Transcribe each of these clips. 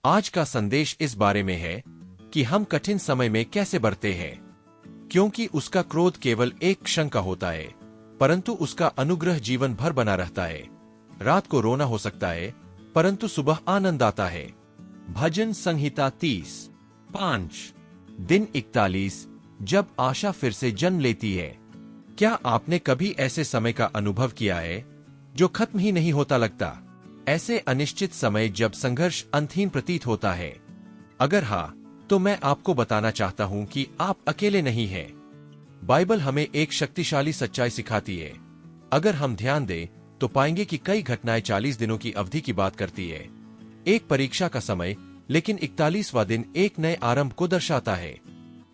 आज का संदेश इस बारे में है कि हम कठिन समय में कैसे बढ़ते हैं, क्योंकि उसका क्रोध केवल एक क्षण का होता है, परंतु उसका अनुग्रह जीवन भर बना रहता है। रात को रोना हो सकता है, परंतु सुबह आनंद आता है। भजन संहिता 30:5। दिन 41, जब आशा फिर से जन्म लेती है। क्या आपने कभी ऐसे समय का अनुभव किया है जो खत्म ही नहीं होता लगता? ऐसे अनिश्चित समय जब संघर्ष अंतहीन प्रतीत होता है? अगर हाँ, तो मैं आपको बताना चाहता हूं कि आप अकेले नहीं हैं। बाइबल हमें एक शक्तिशाली सच्चाई सिखाती है। अगर हम ध्यान दें तो पाएंगे कि कई घटनाएं 40 दिनों की अवधि की बात करती है। एक परीक्षा का समय, लेकिन 41वां दिन एक नए आरंभ को दर्शाता है।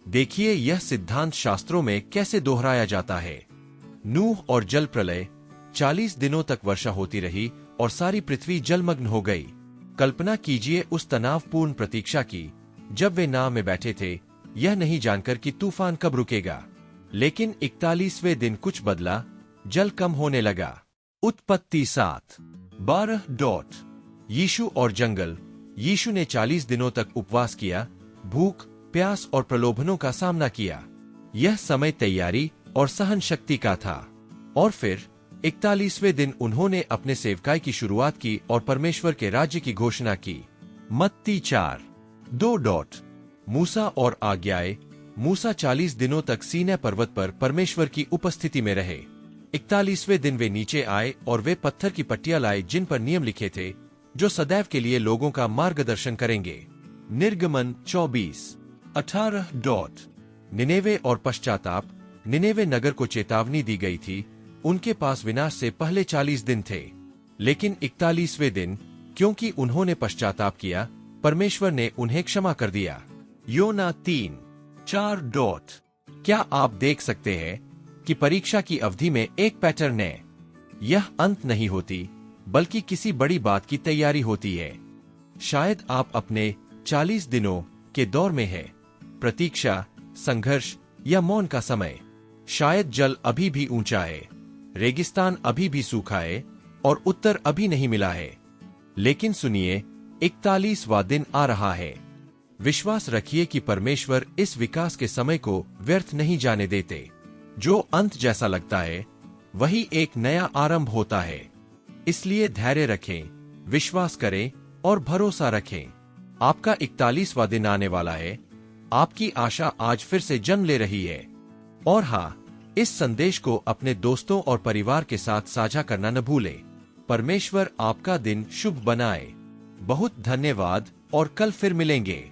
देखिए यह सिद्धांत शास्त्रों में कैसे दोहराया जाता है। नूह और जल प्रलय। 40 दिनों तक वर्षा होती रही और सारी पृथ्वी जलमग्न हो गई। कल्पना कीजिए उस तनावपूर्ण प्रतीक्षा की, जब वे नाव में बैठे थे, यह नहीं जानकर कि तूफान कब रुकेगा। लेकिन 41वें दिन कुछ बदला, जल कम होने लगा। उत्पत्ति 7:12। यीशु और जंगल। यीशु ने 40 दिनों तक उपवास किया, भूख, प्यास और प्रलोभनों का सामना किया। यह समय तैयारी और सहन शक्ति का था। और फिर 41वें दिन उन्होंने अपने सेवकाई की शुरुआत की और परमेश्वर के राज्य की घोषणा की। मत्ती 4:2। मूसा और आज्ञाएं। मूसा 40 दिनों तक सीनै पर्वत पर परमेश्वर की उपस्थिति में रहे। 41वें दिन वे नीचे आए और वे पत्थर की पट्टियां लाए जिन पर नियम लिखे थे, जो सदैव के लिए लोगों का मार्गदर्शन करेंगे। निर्गमन 24:18। निनेवे और पश्चाताप। निनेवे नगर को चेतावनी दी गई थी, उनके पास विनाश से पहले 40 दिन थे। लेकिन 41वें दिन, क्योंकि उन्होंने पश्चाताप किया, परमेश्वर ने उन्हें क्षमा कर दिया। योना 3:4। क्या आप देख सकते हैं कि परीक्षा की अवधि में एक पैटर्न है? यह अंत नहीं होती, बल्कि किसी बड़ी बात की तैयारी होती है। शायद आप अपने 40 दिनों के दौर में हैं। प्रतीक्षा, संघर्ष या मौन का समय। शायद जल अभी भी ऊंचा है, रेगिस्तान अभी भी सूखा है और उत्तर अभी नहीं मिला है। लेकिन सुनिए, 41वां दिन आ रहा है। विश्वास रखिए कि परमेश्वर इस विकास के समय को व्यर्थ नहीं जाने देते। जो अंत जैसा लगता है, वही एक नया आरंभ होता है। इसलिए धैर्य रखें, विश्वास करें और भरोसा रखें। आपका 41वां दिन आने वाला है। आपकी आशा आज फिर से जन्म ले रही है। और हाँ, इस संदेश को अपने दोस्तों और परिवार के साथ साझा करना न भूलें। परमेश्वर आपका दिन शुभ बनाए। बहुत धन्यवाद और कल फिर मिलेंगे।